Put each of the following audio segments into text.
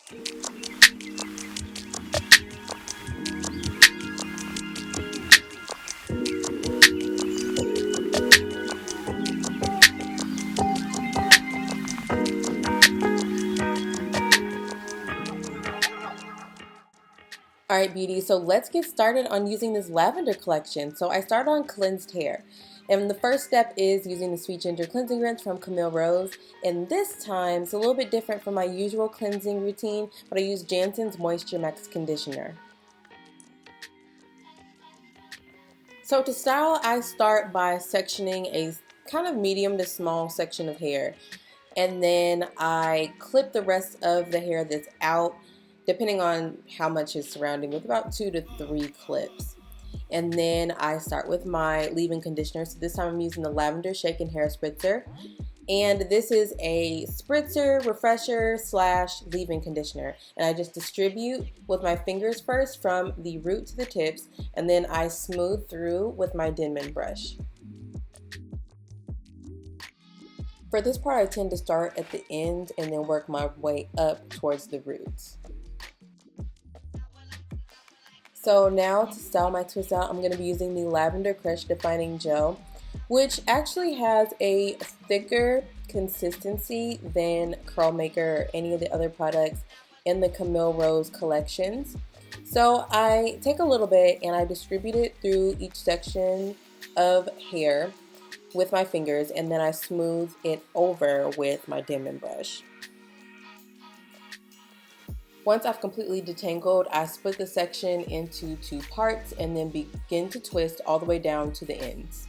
Alright, beauty, so let's get started on using this lavender collection. So I started on cleansed hair. And the first step is using the Sweet Ginger Cleansing Rinse from Camille Rose. And this time, it's a little bit different from my usual cleansing routine, but I use Jansen's Moisture Max Conditioner. So to style, I start by sectioning a kind of medium to small section of hair. And then I clip the rest of the hair that's out, depending on how much is surrounding, with about 2 to 3 clips. And then I start with my leave-in conditioner. So this time I'm using the Lavender Shaken Hair Spritzer. And this is a spritzer, refresher / leave-in conditioner. And I just distribute with my fingers first from the root to the tips, and then I smooth through with my Denman brush. For this part, I tend to start at the end and then work my way up towards the roots. So now to style my twist out, I'm going to be using the Lavender Crush Defining Gel, which actually has a thicker consistency than Curl Maker or any of the other products in the Camille Rose collections. So I take a little bit and I distribute it through each section of hair with my fingers, and then I smooth it over with my Denman brush. Once I've completely detangled, I split the section into 2 parts and then begin to twist all the way down to the ends.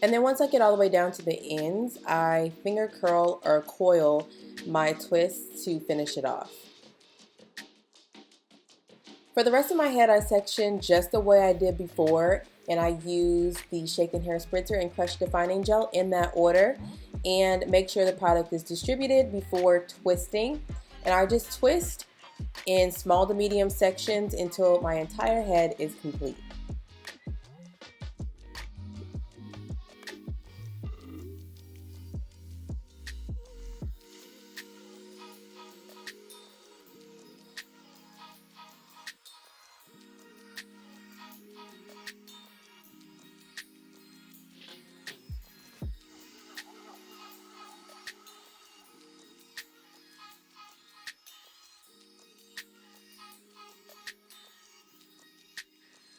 And then once I get all the way down to the ends, I finger curl or coil my twist to finish it off. For the rest of my head, I section just the way I did before, and I use the Shaken Hair Spritzer and Crush Defining Gel in that order, and make sure the product is distributed before twisting. And I just twist in small to medium sections until my entire head is complete.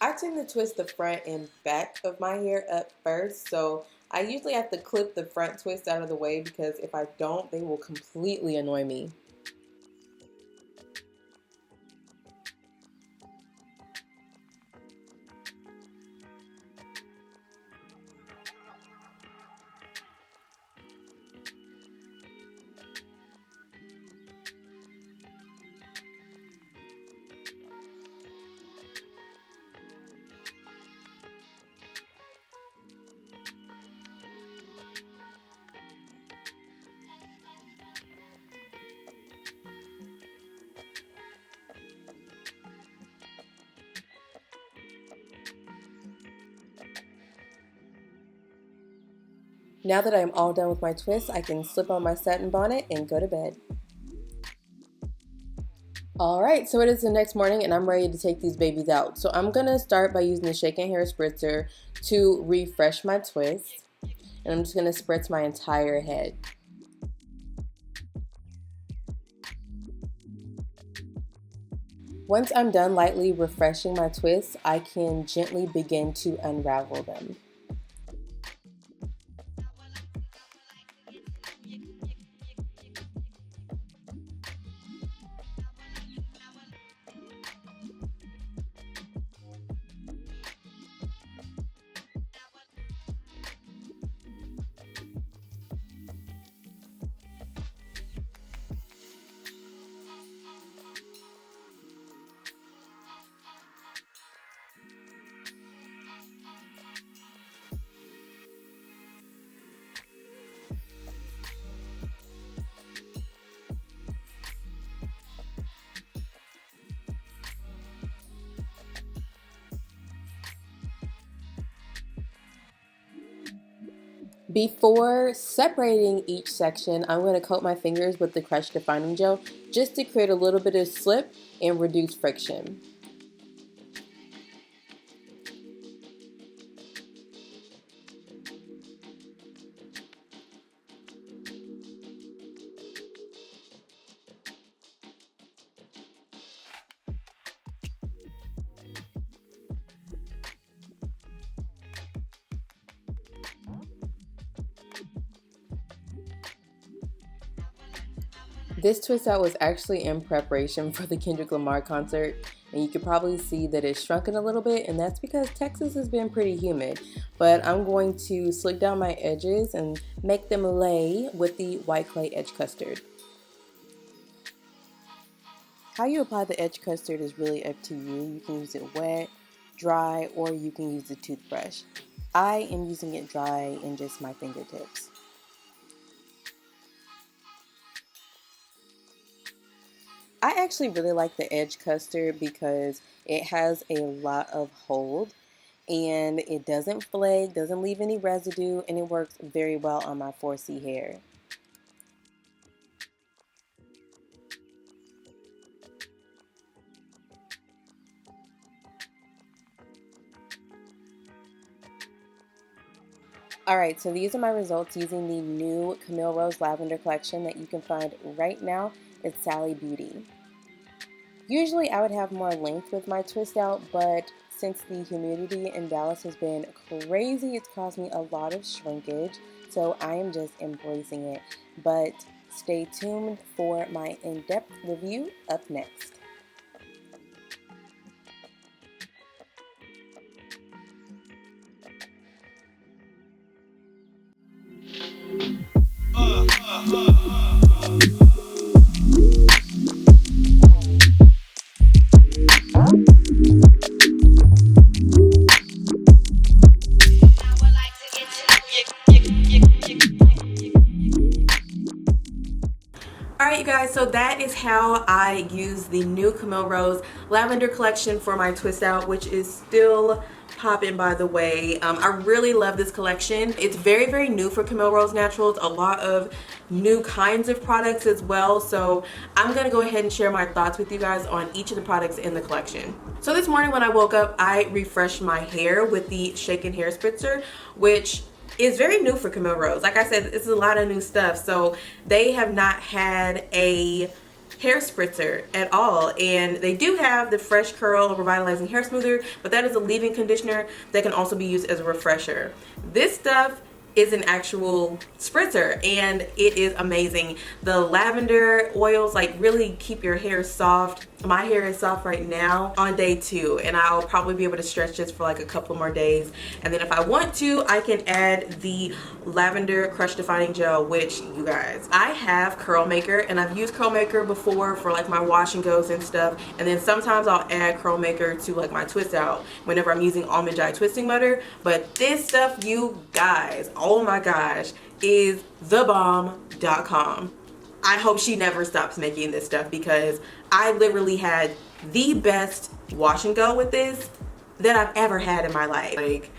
I tend to twist the front and back of my hair up first, so I usually have to clip the front twist out of the way, because if I don't, they will completely annoy me. Now that I'm all done with my twists, I can slip on my satin bonnet and go to bed. Alright, so it is the next morning and I'm ready to take these babies out. So I'm going to start by using the Shaken Hair Spritzer to refresh my twists. And I'm just going to spritz my entire head. Once I'm done lightly refreshing my twists, I can gently begin to unravel them. Before separating each section, I'm going to coat my fingers with the Crush Defining Gel just to create a little bit of slip and reduce friction. This twist out was actually in preparation for the Kendrick Lamar concert, and you could probably see that it's shrunken a little bit, and that's because Texas has been pretty humid. But I'm going to slick down my edges and make them lay with the white clay edge custard. How you apply the edge custard is really up to you. You can use it wet, dry, or you can use a toothbrush. I am using it dry in just my fingertips. I actually really like the edge custard because it has a lot of hold and it doesn't flake, doesn't leave any residue, and it works very well on my 4C hair. Alright, so these are my results using the new Camille Rose Lavender Collection that you can find right now at Sally Beauty. Usually I would have more length with my twist out, but since the humidity in Dallas has been crazy, it's caused me a lot of shrinkage, so I am just embracing it. But stay tuned for my in-depth review up next. Alright you guys, so that is how I use the new Camille Rose Lavender Collection for my twist out, which is still popping, by the way. I really love this collection. It's very, very new for Camille Rose Naturals, a lot of new kinds of products as well. So I'm gonna go ahead and share my thoughts with you guys on each of the products in the collection. So this morning when I woke up, I refreshed my hair with the Shaken Hair Spritzer, which is very new for Camille Rose. Like I said, it's a lot of new stuff. So they have not had a hair spritzer at all, and they do have the Fresh Curl Revitalizing Hair Smoother, but that is a leave-in conditioner that can also be used as a refresher. This stuff is an actual spritzer and it is amazing. The lavender oils like really keep your hair soft. My hair is soft right now on day 2, and I'll probably be able to stretch this for like a couple more days, and then if I want to, I can add the Lavender Crush Defining Gel, which, you guys, I have Curl Maker, and I've used Curl Maker before for like my wash and goes and stuff, and then sometimes I'll add Curl Maker to like my twist out whenever I'm using Almond Joy twisting butter. But this stuff, you guys, oh my gosh, is thebomb.com. I hope she never stops making this stuff, because I literally had the best wash and go with this that I've ever had in my life. Like,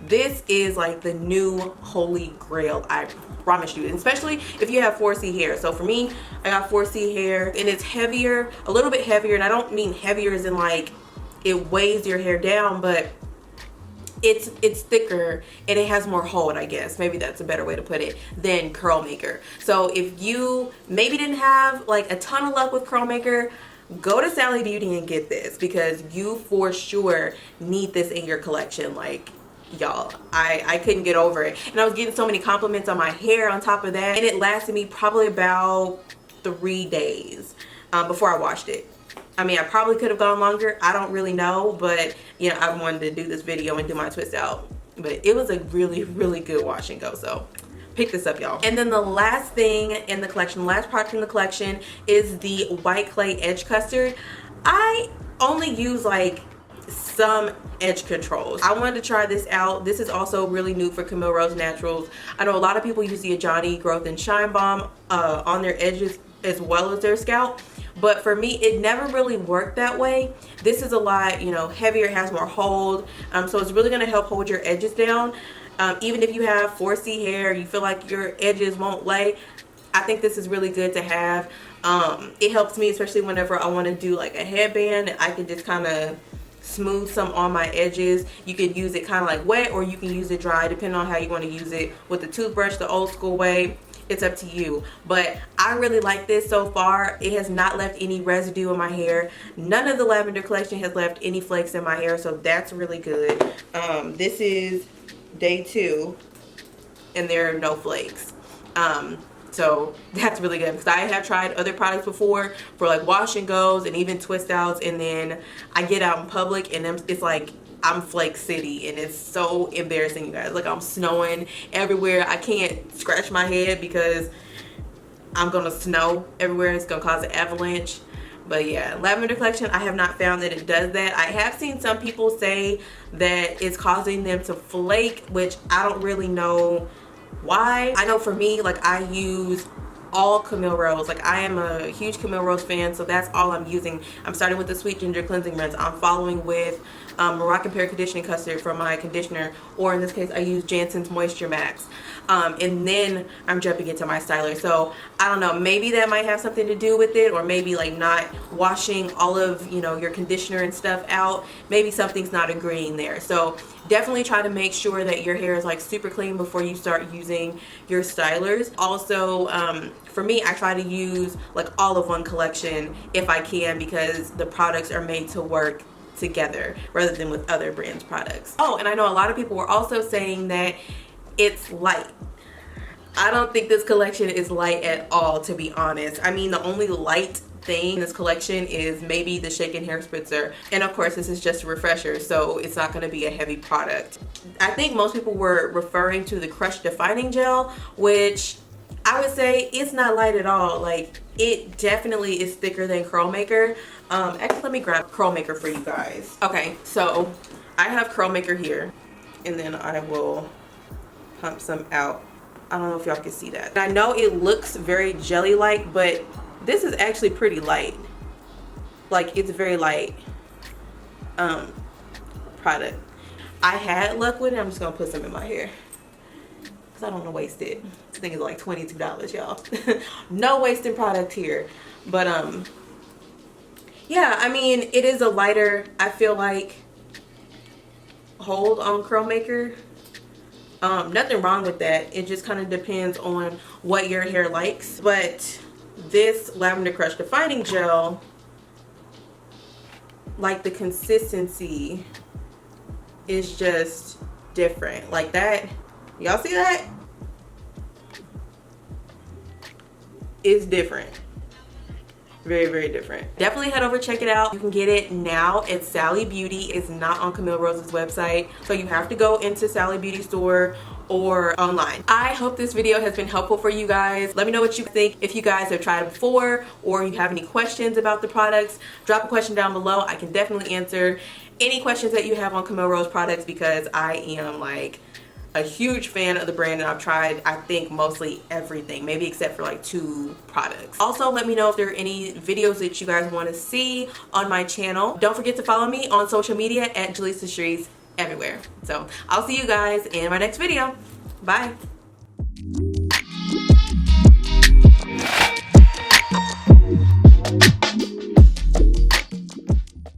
this is like the new holy grail, I promise you, and especially if you have 4C hair. So for me, I got 4C hair, and it's heavier, a little bit heavier, and I don't mean heavier as in like it weighs your hair down, but it's thicker and it has more hold, I guess. Maybe that's a better way to put it, than Curl Maker. So if you maybe didn't have like a ton of luck with Curl Maker, go to Sally Beauty and get this, because you for sure need this in your collection. Like, y'all, I couldn't get over it, and I was getting so many compliments on my hair on top of that, and it lasted me probably about 3 days before I washed it. I mean, I probably could have gone longer, I don't really know, but you know, I wanted to do this video and do my twist out. But it was a really, really good wash and go, so pick this up, y'all. And then the last thing in the collection, last product in the collection, is the white clay edge custard. I only use like some edge controls. I wanted to try this out. This is also really new for Camille Rose Naturals. I know a lot of people use the Ajani Growth and Shine Balm on their edges as well as their scalp, but for me it never really worked that way. This is a lot, you know, heavier, has more hold, so it's really going to help hold your edges down. Even if you have 4C hair, you feel like your edges won't lay, I think this is really good to have. It helps me, especially whenever I want to do like a headband. I can just kind of smooth some on my edges. You could use it kind of like wet, or you can use it dry, depending on how you want to use it. With the toothbrush, the old school way, it's up to you. But I really like this so far. It has not left any residue in my hair. None of the Lavender Collection has left any flakes in my hair, so that's really good. This is day 2 and there are no flakes. So that's really good, because I have tried other products before for like wash and goes and even twist outs, and then I get out in public and it's like I'm Flake City, and it's so embarrassing, you guys. Like, I'm snowing everywhere. I can't scratch my head because I'm gonna snow everywhere. It's gonna cause an avalanche. But yeah, Lavender Collection, I have not found that it does that. I have seen some people say that it's causing them to flake, which I don't really know why. I know for me, like, I use all Camille Rose. Like, I am a huge Camille Rose fan, so that's all I'm using. I'm starting with the Sweet Ginger Cleansing Rinse. I'm following with Moroccan Pear Conditioning Custard for my conditioner, or in this case I use Jansen's Moisture Max, and then I'm jumping into my styler. So I don't know, maybe that might have something to do with it, or maybe like not washing all of, you know, your conditioner and stuff out. Maybe something's not agreeing there. So definitely try to make sure that your hair is like super clean before you start using your stylers. Also, for me, I try to use like all of one collection if I can, because the products are made to work together rather than with other brands' products. Oh, and I know a lot of people were also saying that it's light. I don't think this collection is light at all, to be honest. I mean, the only light thing in this collection is maybe the shaken hair spritzer, and of course this is just a refresher, so it's not going to be a heavy product. I think most people were referring to the Crush Defining Gel, which I would say it's not light at all. Like, it definitely is thicker than Curl Maker. Actually, let me grab Curl Maker for you guys. Okay, so I have Curl Maker here, and then I will pump some out. I don't know if y'all can see that. I know it looks very jelly-like, but this is actually pretty light. Like, it's very light product. I had luck with it. I'm just gonna put some in my hair, I don't want to waste it. This thing is like $22, y'all. No wasting product here. But yeah, I mean, it is a lighter, I feel like, hold on Curl Maker. Nothing wrong with that. It just kind of depends on what your hair likes. But this Lavender Crush Defining Gel, like, the consistency is just different. Like that. Y'all see that? It's different. Very, very different. Definitely head over, check it out. You can get it now at Sally Beauty. It's not on Camille Rose's website, so you have to go into Sally Beauty store or online. I hope this video has been helpful for you guys. Let me know what you think. If you guys have tried it before, or you have any questions about the products, drop a question down below. I can definitely answer any questions that you have on Camille Rose products, because I am like a huge fan of the brand, and I've tried, I think, mostly everything, maybe except for like 2 products. Also, let me know if there are any videos that you guys want to see on my channel. Don't forget to follow me on social media at Jaleesa Charisse everywhere. So I'll see you guys in my next video. Bye.